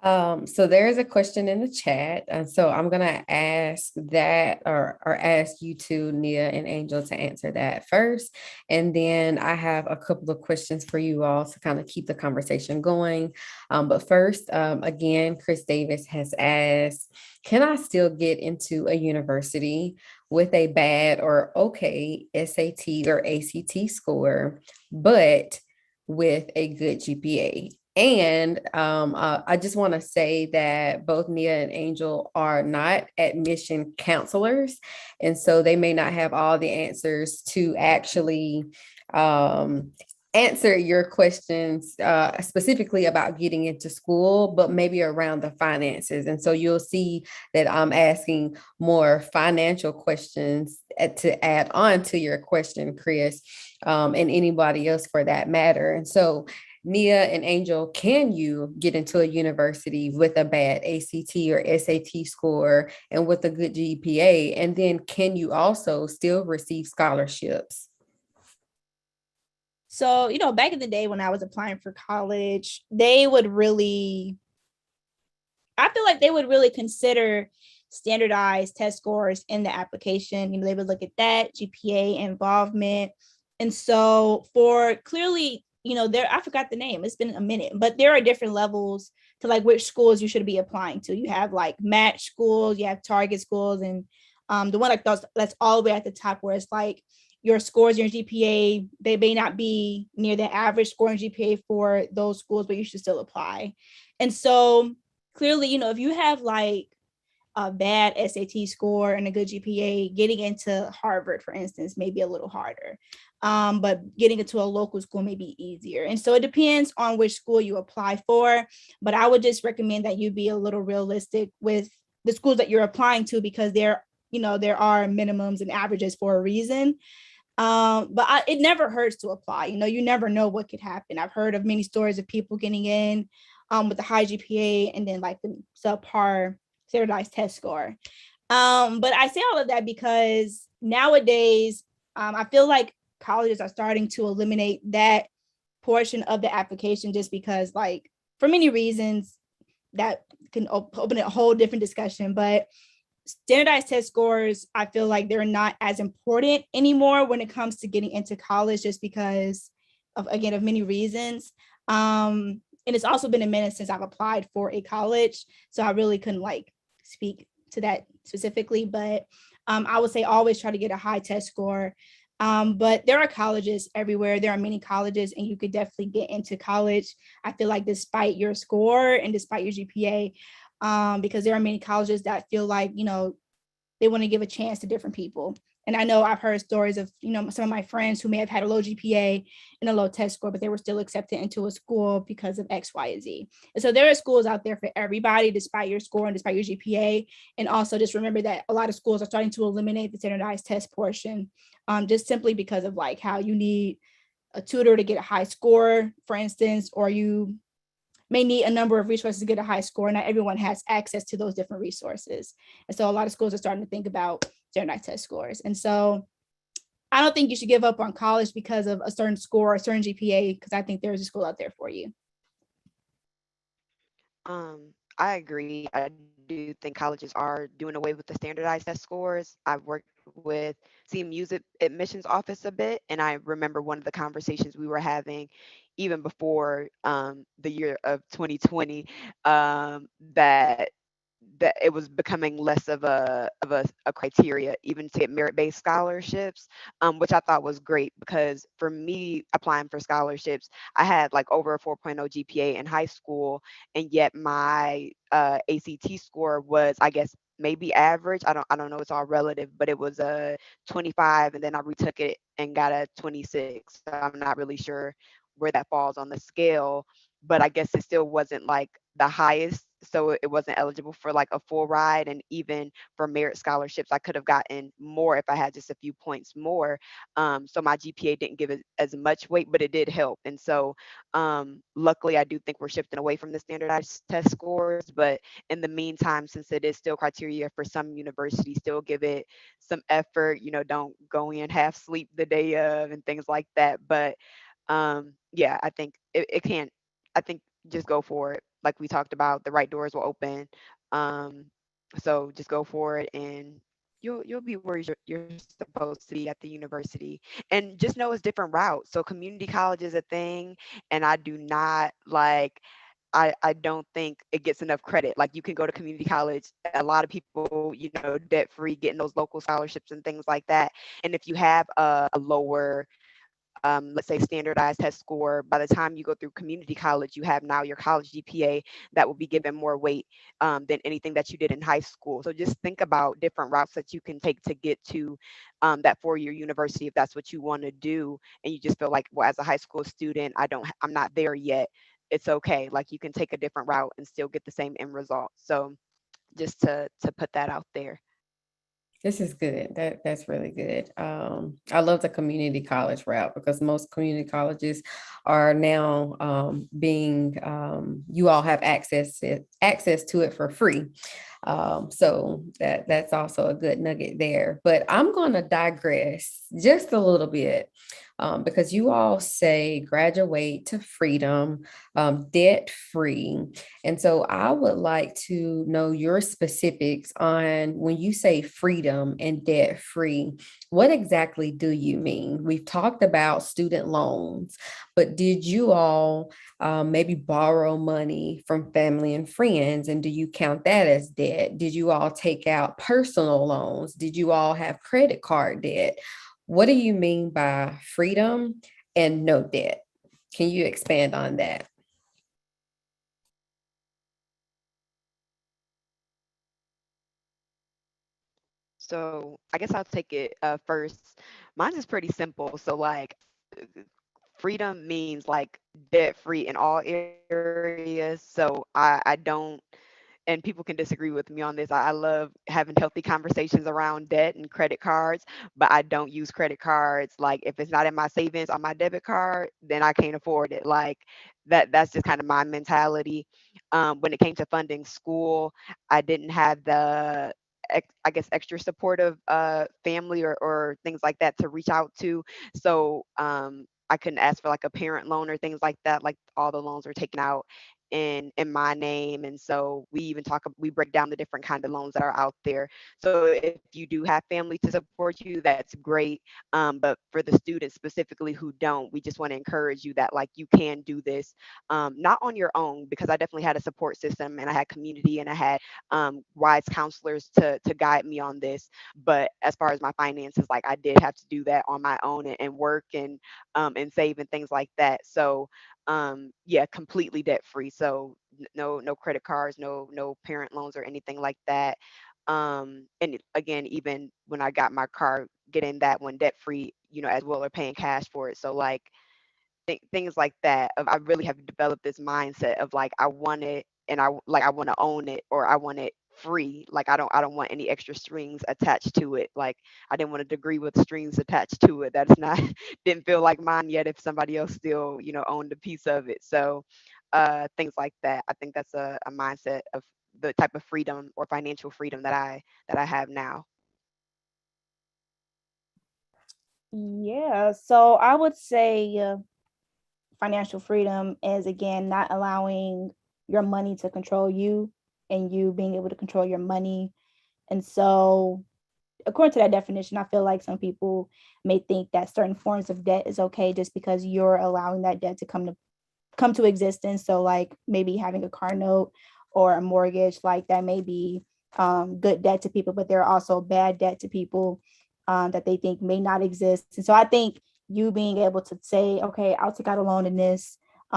So there is a question in the chat, and so I'm gonna ask that, or ask you two, Nia and Angel, to answer that first, and then I have a couple of questions for you all to kind of keep the conversation going. But first, again, Chris Davis has asked, can I still get into a university with a bad or okay SAT or ACT score, but with a good GPA? And I just want to say that both Nia and Angel are not admission counselors. And so they may not have all the answers to actually answer your questions specifically about getting into school, but maybe around the finances. And so you'll see that I'm asking more financial questions to add on to your question, Chris, and anybody else for that matter. And so Nia and Angel, can you get into a university with a bad ACT or SAT score and with a good GPA? And then can you also still receive scholarships? So, back in the day when I was applying for college, I feel like they would really consider standardized test scores in the application. They would look at that, GPA, involvement. And so I forgot the name, it's been a minute, but there are different levels to like which schools you should be applying to. You have like match schools, you have target schools, and the one like that's all the way at the top where it's like your scores, your GPA, they may not be near the average score and GPA for those schools, but you should still apply. And so clearly, if you have like a bad SAT score and a good GPA, getting into Harvard, for instance, may be a little harder. But getting into a local school may be easier. And so it depends on which school you apply for. But I would just recommend that you be a little realistic with the schools that you're applying to, because there are minimums and averages for a reason. It never hurts to apply. You never know what could happen. I've heard of many stories of people getting in with a high GPA and then like the subpar standardized test score. But I say all of that because nowadays, I feel like colleges are starting to eliminate that portion of the application, just because, like, for many reasons that can open a whole different discussion. But standardized test scores, I feel like they're not as important anymore when it comes to getting into college, just because of many reasons. And it's also been a minute since I've applied for a college, so I really couldn't like speak to that specifically. But I would say always try to get a high test score. But there are colleges everywhere. There are many colleges, and you could definitely get into college, I feel like, despite your score and despite your GPA. Because there are many colleges that feel like, they want to give a chance to different people. And I know I've heard stories of, some of my friends who may have had a low GPA and a low test score, but they were still accepted into a school because of X, Y, and Z. And so there are schools out there for everybody, despite your score and despite your GPA. And also just remember that a lot of schools are starting to eliminate the standardized test portion, just simply because of like how you need a tutor to get a high score, for instance, or you may need a number of resources to get a high score. Not everyone has access to those different resources. And so a lot of schools are starting to think about standardized test scores. And so I don't think you should give up on college because of a certain score or a certain GPA, because I think there's a school out there for you. I agree. I do think colleges are doing away with the standardized test scores. I've worked with CMU's admissions office a bit, and I remember one of the conversations we were having even before the year of 2020, that it was becoming less of a criteria even to get merit-based scholarships, which I thought was great, because for me applying for scholarships, I had like over a 4.0 GPA in high school, and yet my ACT score was, I guess, maybe average. I don't know, it's all relative, but it was a 25, and then I retook it and got a 26. So I'm not really sure where that falls on the scale, but I guess it still wasn't like the highest, so it wasn't eligible for like a full ride. And even for merit scholarships, I could have gotten more if I had just a few points more. So my GPA didn't give it as much weight, but it did help. And so luckily, I do think we're shifting away from the standardized test scores. But in the meantime, since it is still criteria for some universities, still give it some effort. Don't go in half sleep the day of and things like that. But yeah, I think it can't. I think just go for it. Like we talked about, the right doors will open. Um, so just go for it, and you'll be where you're supposed to be at the university. And just know it's different routes. So community college is a thing, and I do not like. I don't think it gets enough credit. Like, you can go to community college, a lot of people, debt free, getting those local scholarships and things like that. And if you have a lower, let's say, standardized test score, by the time you go through community college, you have now your college GPA that will be given more weight than anything that you did in high school. So just think about different routes that you can take to get to that 4-year university, if that's what you want to do. And you just feel like, well, as a high school student, I'm not there yet. It's okay. Like, you can take a different route and still get the same end result. So just to put that out there. This is good. That's really good. I love the community college route, because most community colleges are now being, you all have access to it for free. So that's also a good nugget there. But I'm going to digress just a little bit, because you all say graduate to freedom, debt free. And so I would like to know your specifics on, when you say freedom and debt free, what exactly do you mean? We've talked about student loans, but did you all maybe borrow money from family and friends? And do you count that as debt? Did you all take out personal loans? Did you all have credit card debt? What do you mean by freedom and no debt? Can you expand on that? So I guess I'll take it first. Mine is pretty simple. So like freedom means like debt free in all areas. So I don't, and people can disagree with me on this. I love having healthy conversations around debt and credit cards, but I don't use credit cards. Like if it's not in my savings on my debit card, then I can't afford it. Like that's just kind of my mentality. When it came to funding school, I didn't have the I guess extra supportive family or things like that to reach out to. So I couldn't ask for like a parent loan or things like that. Like all the loans were taken out in my name, and so we break down the different kind of loans that are out there. So if you do have family to support you, that's great. But for the students specifically who don't, we just want to encourage you that like you can do this, not on your own, because I definitely had a support system and I had community and I had wise counselors to guide me on this. But as far as my finances, like I did have to do that on my own and work and save and things like that. So yeah, completely debt free. So no credit cards, no parent loans or anything like that. And again, even when I got my car, getting that one debt free, as well, or paying cash for it. So like things like that. I really have developed this mindset of like I want it, and I want to own it, or I want it free. Like I don't want any extra strings attached to it. Like I didn't want a degree with strings attached to it. That's not didn't feel like mine yet if somebody else still owned a piece of it. So things like that. I think that's a mindset of the type of freedom or financial freedom that I have now. Yeah, so I would say financial freedom is again not allowing your money to control you and you being able to control your money. And so, according to that definition, I feel like some people may think that certain forms of debt is okay just because you're allowing that debt to come to existence. So, like maybe having a car note or a mortgage, like that may be good debt to people, but there are also bad debt to people that they think may not exist. And so I think you being able to say, okay, I'll take out a loan in this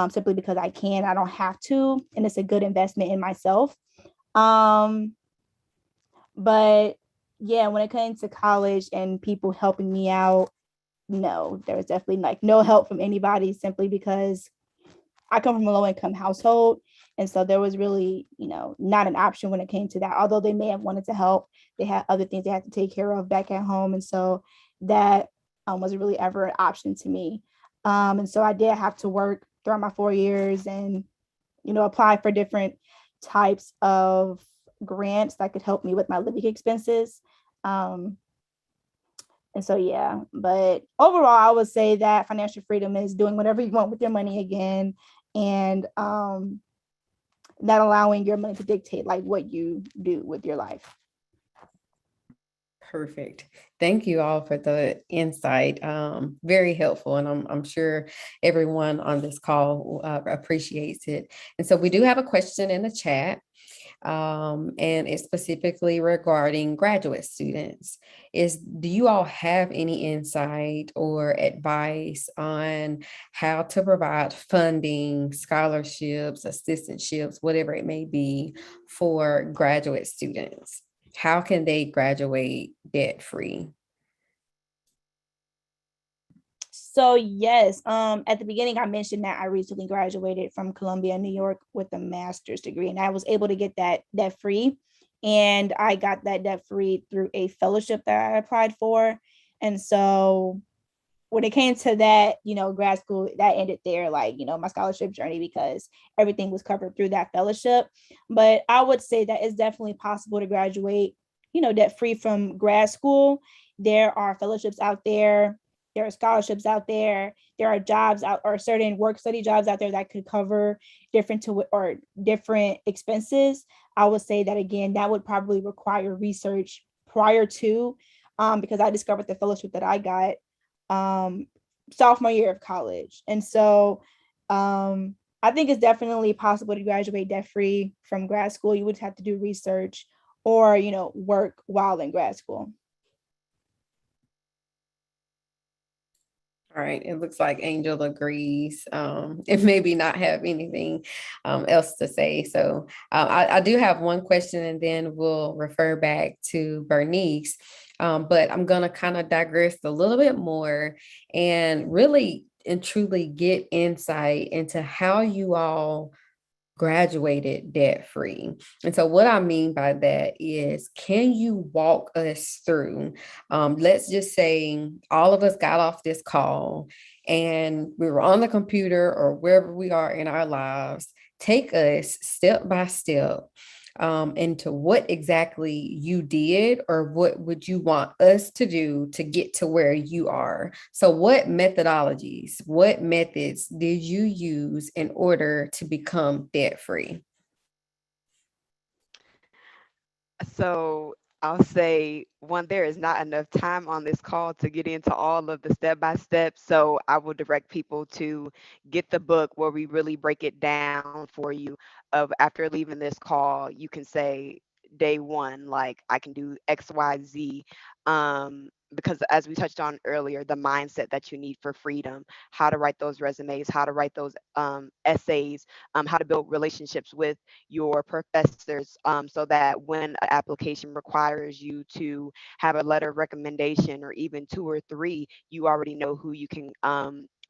simply because I can, I don't have to, and it's a good investment in myself. Um, but yeah, when it came to college and people helping me out, no, there was definitely like no help from anybody simply because I come from a low income household. And so there was really, not an option when it came to that. Although they may have wanted to help, they had other things they had to take care of back at home. And so that wasn't really ever an option to me. And so I did have to work throughout my 4 years and, apply for different types of grants that could help me with my living expenses. Um, and so, yeah, but overall, I would say that financial freedom is doing whatever you want with your money again, and not allowing your money to dictate like what you do with your life. Perfect. Thank you all for the insight. Very helpful, and I'm sure everyone on this call appreciates it. And so we do have a question in the chat, and it's specifically regarding graduate students. Do you all have any insight or advice on how to provide funding, scholarships, assistantships, whatever it may be, for graduate students? How can they graduate debt free? So yes, at the beginning I mentioned that I recently graduated from Columbia, New York with a master's degree, and I was able to get that debt free. And I got that debt free through a fellowship that I applied for. And so when it came to that, grad school, that ended there, like, my scholarship journey, because everything was covered through that fellowship. But I would say that it's definitely possible to graduate, debt free from grad school. There are fellowships out there. There are scholarships out there. There are jobs out or certain work study jobs out there that could cover different expenses. I would say that again, that would probably require research prior to, because I discovered the fellowship that I got sophomore year of college. And so I think it's definitely possible to graduate debt free from grad school. You would have to do research or, work while in grad school. All right, it looks like Angel agrees, and maybe not have anything else to say. So I do have one question, and then we'll refer back to Bernice. But I'm going to kind of digress a little bit more and really and truly get insight into how you all graduated debt free. And so, what I mean by that is, can you walk us through? Let's just say all of us got off this call and we were on the computer or wherever we are in our lives. Take us step by step into what exactly you did or what would you want us to do to get to where you are. So what methodologies, what methods did you use in order to become debt free? So I'll say one, there is not enough time on this call to get into all of the step by step. So I will direct people to get the book where we really break it down for you. Of after leaving this call, you can say day one, like I can do X, Y, Z. Because as we touched on earlier, the mindset that you need for freedom, how to write those resumes, how to write those essays, how to build relationships with your professors, so that when an application requires you to have a letter of recommendation or even two or three, you already know who you can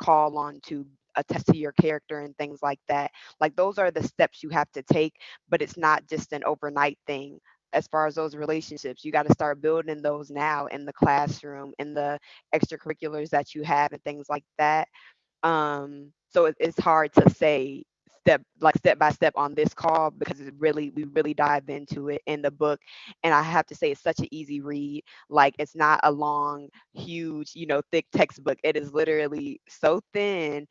call on to attest to your character and things like that. Like those are the steps you have to take, but it's not just an overnight thing. As far as those relationships, you got to start building those now in the classroom, in the extracurriculars that you have, and things like that. So it's hard to say step by step on this call because we really dive into it in the book. And I have to say it's such an easy read. Like it's not a long, huge, thick textbook. It is literally so thin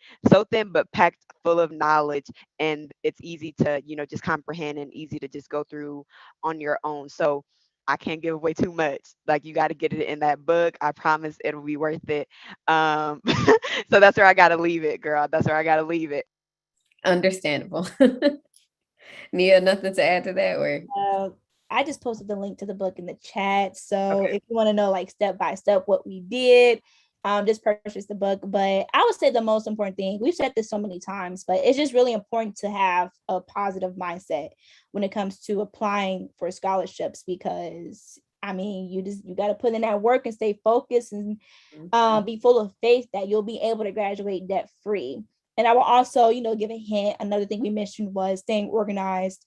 but packed full of knowledge, and it's easy to, just comprehend and easy to just go through on your own. So I can't give away too much. Like you got to get it in that book. I promise it'll be worth it. Um, so that's where I gotta leave it, girl. That's where I gotta leave it. Understandable. Nia, nothing to add to that or? Uh, I just posted the link to the book in the chat. So Okay. if you want to know like step by step what we did, just purchase the book. But I would say the most important thing, we've said this so many times, but it's just really important to have a positive mindset when it comes to applying for scholarships, because I mean, you got to put in that work and stay focused and be full of faith that you'll be able to graduate debt free. And I will also, give a hint. Another thing we mentioned was staying organized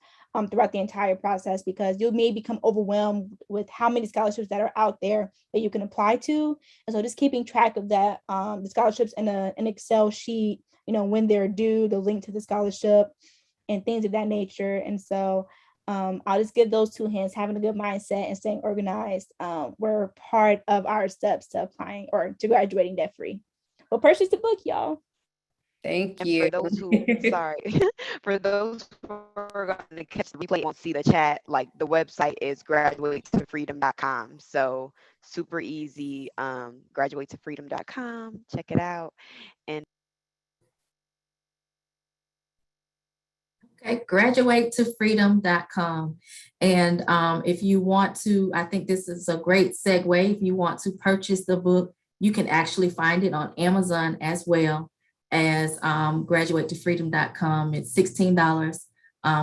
throughout the entire process, because you may become overwhelmed with how many scholarships that are out there that you can apply to. And so just keeping track of that, the scholarships in an Excel sheet, when they're due, the link to the scholarship and things of that nature. And so I'll just give those two hints: having a good mindset and staying organized were part of our steps to applying or to graduating debt free. Well, purchase the book, y'all. Thank And you. for those who, sorry, for those who are going to catch the replay, won't see the chat. Like the website is graduatetofreedom.com. So super easy. Graduatetofreedom.com. Check it out. And Okay, graduate to freedom.com. And if you want to, I think this is a great segue. If you want to purchase the book, you can actually find it on Amazon as well as graduate to freedom.com. It's $16,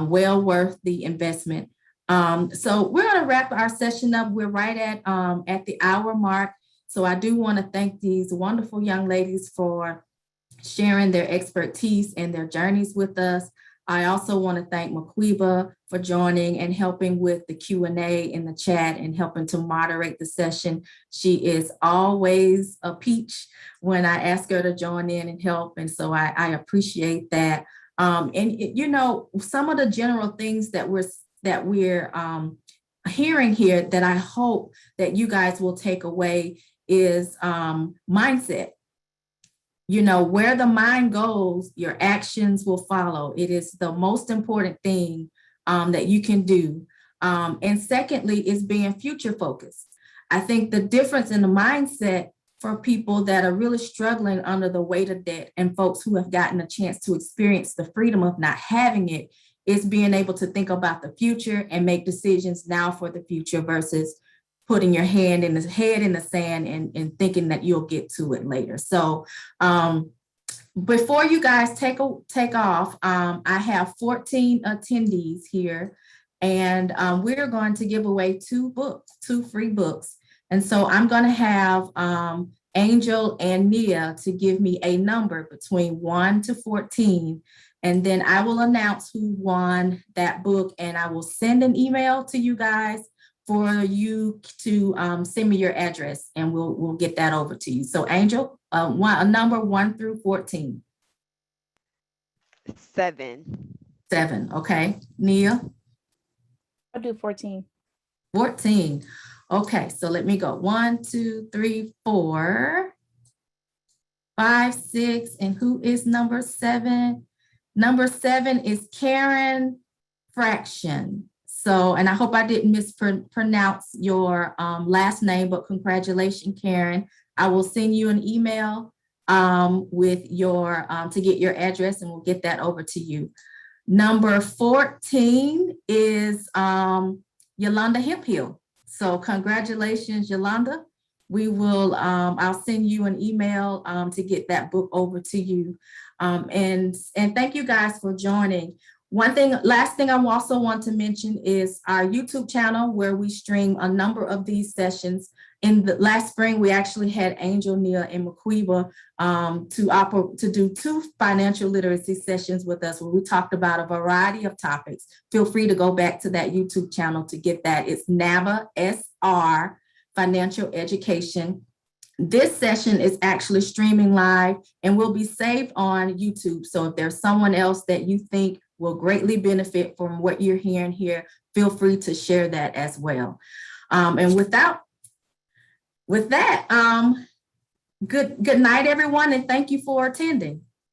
well worth the investment. So we're going to wrap our session up. We're right at the hour mark. So I do want to thank these wonderful young ladies for sharing their expertise and their journeys with us. I also want to thank Maquiba for joining and helping with the Q&A in the chat and helping to moderate the session. She is always a peach when I ask her to join in and help. And so I appreciate that. Some of the general things that we're hearing here that I hope that you guys will take away is mindset. Where the mind goes, your actions will follow. It is the most important thing that you can do. And secondly, is being future focused. I think the difference in the mindset for people that are really struggling under the weight of debt and folks who have gotten a chance to experience the freedom of not having it is being able to think about the future and make decisions now for the future versus putting your head in the sand and thinking that you'll get to it later. So before you guys take off, I have 14 attendees here, and we're going to give away two free books. And so I'm going to have Angel and Nia to give me a number between 1 to 14. And then I will announce who won that book, and I will send an email to you guys for you to send me your address, and we'll get that over to you. So Angel, a number 1 through 14. 7. 7, okay. Nia? I'll do 14. 14. Okay, so let me go. 1, 2, 3, 4, 5, 6. And who is number 7? Number 7 is Karen Fraction. So, and I hope I didn't mispronounce your last name, but congratulations, Karen. I will send you an email with your, to get your address, and we'll get that over to you. Number 14 is Yolanda Hemphill. So congratulations, Yolanda. We will, I'll send you an email to get that book over to you. And thank you guys for joining. Last thing I also want to mention is our YouTube channel, where we stream a number of these sessions. In the last spring, we actually had Angel, Nia, and Maquiba to do 2 financial literacy sessions with us, where we talked about a variety of topics. Feel free to go back to that YouTube channel to get that. It's NABA SR Financial Education. This session is actually streaming live and will be saved on YouTube. So if there's someone else that you think will greatly benefit from what you're hearing here, feel free to share that as well. And with that, good night, everyone, and thank you for attending.